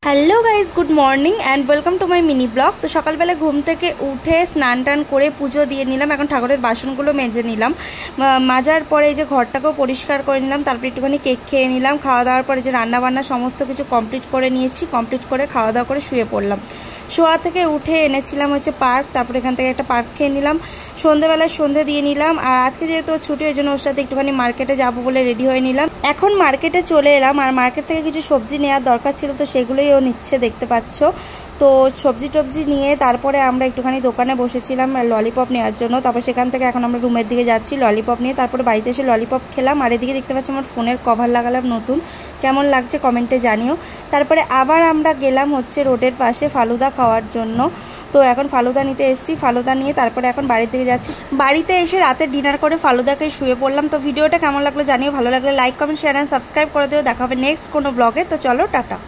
Hello guys, good morning and welcome to my mini blog. তো সকালবেলা ঘুম থেকে উঠে স্নান টান করে পুজো দিয়ে নিলাম। এখন ঠাকুরের বাসনগুলো মেজে নিলাম। মাজার পরে এই যে ঘরটাকেও পরিষ্কার করে নিলাম। তারপর একটুখানি কেক খেয়ে নিলাম। খাওয়া দাওয়ার পরে যে রান্নাবান্না সমস্ত কিছু কমপ্লিট করে নিয়েছি। কমপ্লিট করে খাওয়া দাওয়া করে শুয়ে পড়লাম। শোয়া থেকে উঠে এনেছিলাম হচ্ছে পার্ক। তারপর এখান থেকে একটা পার্ক খেয়ে নিলাম। সন্ধ্যেবেলায় সন্ধ্যে দিয়ে নিলাম। আর আজকে যেহেতু ছুটি, ওই জন্য ওর সাথে একটুখানি মার্কেটে যাবো বলে রেডি হয়ে নিলাম। এখন মার্কেটে চলে এলাম। আর মার্কেট থেকে কিছু সবজি নেওয়ার দরকার ছিল, তো সেগুলোই ও নিচ্ছে, দেখতে পাচ্ছ। তো সবজি টবজি নিয়ে তারপরে আমরা একটুখানি দোকানে বসেছিলাম ললিপপ নেওয়ার জন্য। তারপর সেখান থেকে এখন আমরা রুমের দিকে যাচ্ছি ললিপপ নিয়ে। তারপরে বাড়িতে এসে ললিপপ খেলাম। আর এদিকে দেখতে পাচ্ছি আমার ফোনের কভার লাগালাম নতুন, কেমন লাগছে কমেন্টে জানিও। তারপরে আবার আমরা গেলাম হচ্ছে রোডের পাশে ফালুদা খাওয়ার জন্য। তো এখন ফালুদা নিতে এসেছি। ফালুদা নিয়ে তারপরে এখন বাড়ির দিকে যাচ্ছি। বাড়িতে এসে রাতে ডিনার করে ফালুদাকে শুয়ে পড়লাম। তো ভিডিওটা কেমন লাগলো জানিও। ভালো লাগলে like comment share and subscribe করে দিও। দেখা হবে নেক্সট কোনো ব্লগে। তো চলো, টাটা।